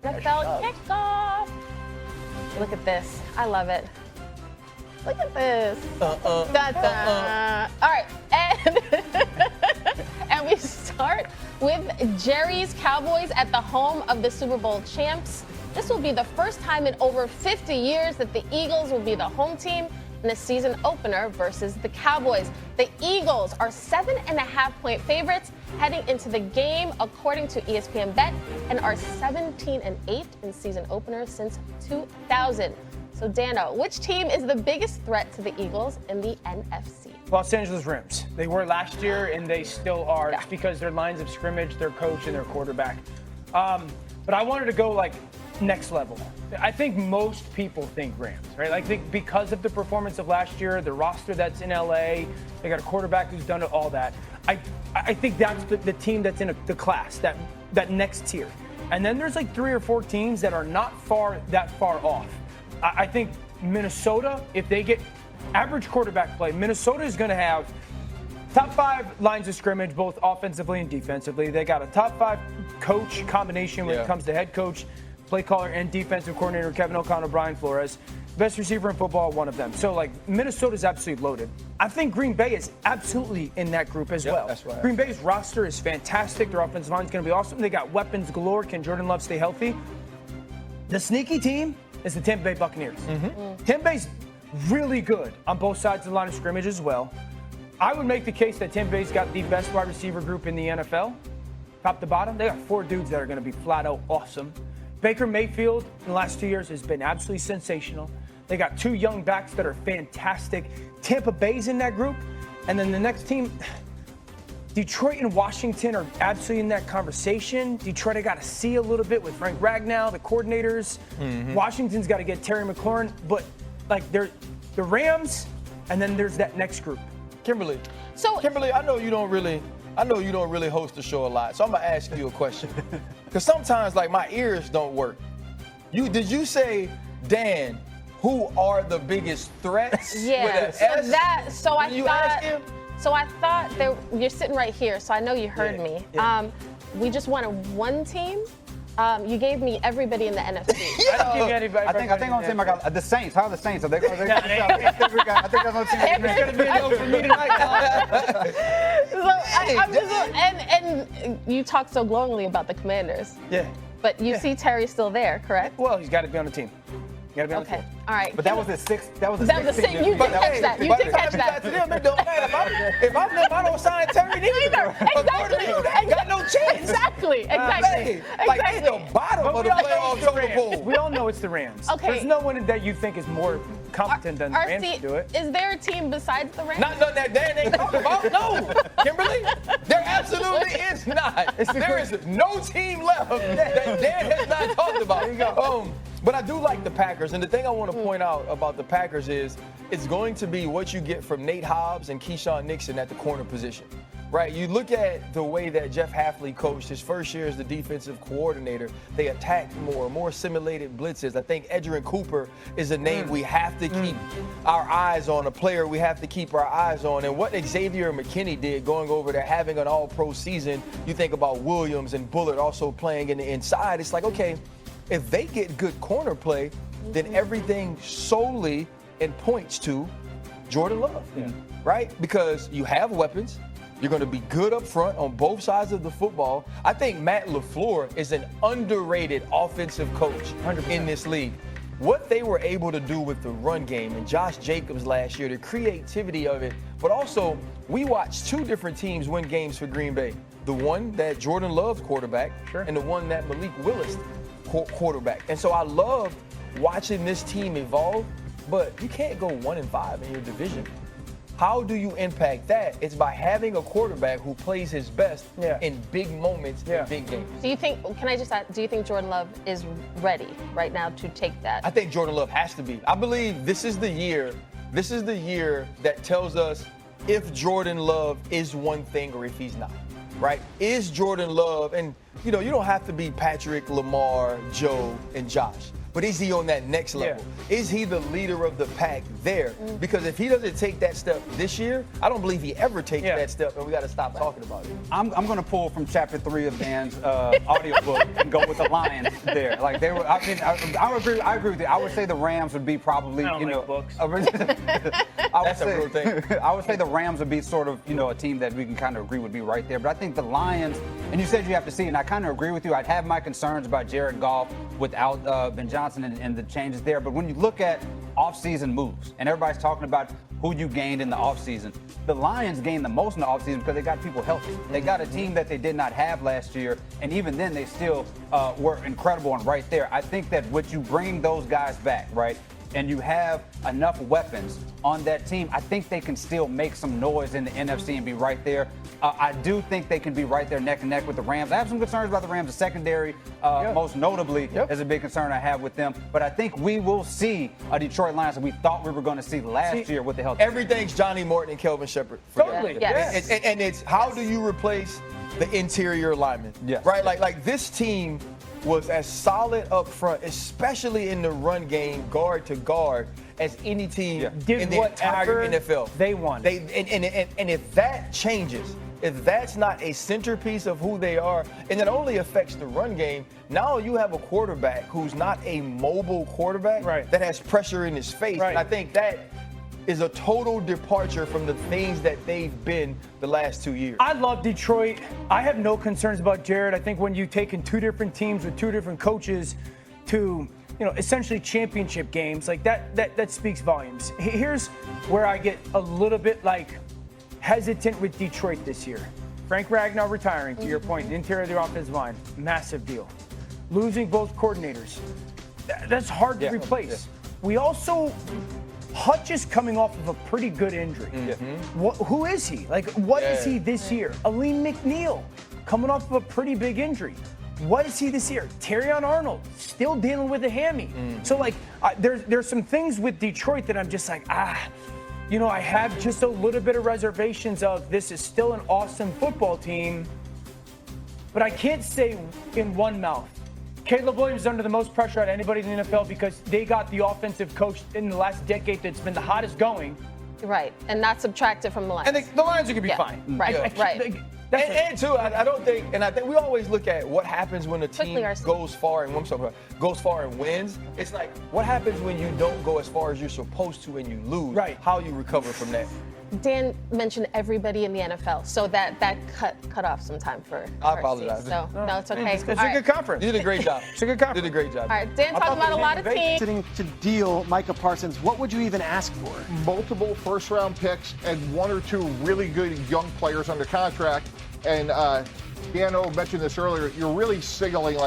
NFL kickoff. Look at this. I love it. Look at this. All right, and we start with Jerry's Cowboys at the home of the Super Bowl champs. This will be the first time in over 50 years that the Eagles will be the home team in a season opener versus the Cowboys. The Eagles are 7.5-point favorites heading into the game, according to ESPN Bet, and are 17-8 in season openers since 2000. So, Dano, which team is the biggest threat to the Eagles in the NFC? Los Angeles Rams. They were last year, and they still are. Yeah. It's because their lines of scrimmage, their coach, and their quarterback. But I wanted to go, next level. I think most people think Rams, right? I think because of the performance of last year, the roster that's in LA, they got a quarterback who's done all that. I think that's the team that's in the class, that next tier. And then there's 3 or 4 teams that are not that far off. I think Minnesota, if they get average quarterback play, Minnesota is going to have top 5 lines of scrimmage, both offensively and defensively. They got a top 5 coach combination when it comes to head coach, play caller, and defensive coordinator Kevin O'Connell, Brian Flores. Best receiver in football, one of them. So, Minnesota's absolutely loaded. I think Green Bay is absolutely in that group as well. That's right. Green Bay's roster is fantastic. Their offensive line is going to be awesome. They got weapons galore. Can Jordan Love stay healthy? The sneaky team is the Tampa Bay Buccaneers. Tampa Bay's really good on both sides of the line of scrimmage as well. I would make the case that Tampa Bay's got the best wide receiver group in the NFL. Top to bottom, they got 4 dudes that are going to be flat out awesome. Baker Mayfield in the last 2 years has been absolutely sensational. They got 2 young backs that are fantastic. Tampa Bay's in that group. And then the next team, Detroit and Washington are absolutely in that conversation. Detroit, I got to see a little bit with Frank Ragnow, the coordinators. Washington's got to get Terry McLaurin. But, they're the Rams, and then there's that next group. Kimberly, I know you don't really host the show a lot, so I'm gonna ask you a question. Because sometimes, my ears don't work. Did you say, Dan, who are the biggest threats? Yeah. So I thought you're sitting right here, so I know you heard me. Yeah. We just wanted one team. You gave me everybody in the NFC. I don't give anybody. I think on the team I got the Saints. How are the Saints? Are they going to I think that's on the team. It's going to be a no for me tonight. And you talked so glowingly about the Commanders. Yeah. But you see Terry still there, correct? Well, he's got to be on the team. Okay. All right. But that was the sixth. That was the sixth. You did catch that. You did catch that. If I'm them, I don't sign Terry neither. Exactly. Ain't got no chance. Exactly. They the bottom of the playoff total pool. We all know it's the Rams. Okay. There's no one that you think is more competent than the Rams to do it. Is there a team besides the Rams? Not none that Dan ain't talking about. No, Kimberly, there absolutely is not. There is no team left that Dan has not talked about. There you go. But I do like the Packers, and the thing I want to point out about the Packers is it's going to be what you get from Nate Hobbs and Keyshawn Nixon at the corner position, right? You look at the way that Jeff Hafley coached his first year as the defensive coordinator. They attacked more simulated blitzes. I think Edgerrin Cooper is a name we have to keep our eyes on, a player we have to keep our eyes on. And what Xavier McKinney did going over there, having an all-pro season, you think about Williams and Bullard also playing in the inside. It's like, okay, if they get good corner play, then everything solely and points to Jordan Love, right? Because you have weapons. You're going to be good up front on both sides of the football. I think Matt LaFleur is an underrated offensive coach 100%. In this league. What they were able to do with the run game and Josh Jacobs last year, the creativity of it, but also we watched 2 different teams win games for Green Bay. The one that Jordan Love quarterback and the one that Malik Willis quarterback. And so I love watching this team evolve, but you can't go 1-5 in your division. How do you impact that? It's by having a quarterback who plays his best in big moments, in big games. Do you think, can I just ask, do you think Jordan Love is ready right now to take that? I think Jordan Love has to be. I believe this is the year that tells us if Jordan Love is one thing or if he's not, right? Is Jordan Love, and you don't have to be Patrick, Lamar, Joe, and Josh. but is he on that next level? Is he the leader of the pack there? Because if he doesn't take that step this year, I don't believe he ever takes that step, and we got to stop talking about it. I'm going to pull from chapter 3 of Dan's audiobook and go with the Lions there. Like they were, I mean, I agree with you. I would say the Rams would be probably, I don't like books. That's a real thing. I would say the Rams would be sort of, a team that we can kind of agree would be right there. But I think the Lions, and you said you have to see, and I kind of agree with you. I'd have my concerns about Jared Goff without Ben Johnson and the changes there. But when you look at offseason moves, and everybody's talking about who you gained in the offseason, the Lions gained the most in the offseason because they got people healthy. They got a team that they did not have last year, and even then they still were incredible and right there. I think that with you bringing those guys back, right, and you have enough weapons on that team, I think they can still make some noise in the NFC and be right there. I do think they can be right there neck and neck with the Rams. I have some concerns about the Rams. The secondary, most notably, is a big concern I have with them. But I think we will see a Detroit Lions that we thought we were going to see last year with the health. Everything's Johnny Morton and Kelvin Shepard. Totally. Yes. And it's how do you replace the interior linemen? Yes. Right? Like this team was as solid up front, especially in the run game, guard to guard, as any team in the entire NFL. They won. And if that changes, if that's not a centerpiece of who they are, and it only affects the run game, now you have a quarterback who's not a mobile quarterback that has pressure in his face. And I think that is a total departure from the things that they've been the last 2 years. I love Detroit. I have no concerns about Jared. I think when you take in two different teams with two different coaches to, essentially championship games, like that speaks volumes. Here's where I get a little bit hesitant with Detroit this year. Frank Ragnar retiring, to your point, the interior of the offensive line, massive deal. Losing both coordinators, that's hard to replace. We also, Hutch is coming off of a pretty good injury. Who is he? What is he this year? Aleem McNeil coming off of a pretty big injury. What is he this year? Terrion Arnold still dealing with a hammy. So there's some things with Detroit that I'm just I have just a little bit of reservations of this is still an awesome football team, but I can't say in one mouth. Caleb Williams is under the most pressure out of anybody in the NFL because they got the offensive coach in the last decade that's been the hottest going. Right, and not subtracted from the Lions. And the Lions are going to be fine. Right. And too, I think we always look at what happens when a team goes far and wins. It's like, what happens when you don't go as far as you're supposed to and you lose? Right. How you recover from that. Dan mentioned everybody in the NFL, so that cut off some time for I apologize. So, no, it's okay. It's a good conference. You did a great job. It's a good conference. You did a great job. All right, Dan talked about a lot of teams. Sitting to deal Micah Parsons, what would you even ask for? Multiple first-round picks and one or two really good young players under contract. And Dano mentioned this earlier. You're really signaling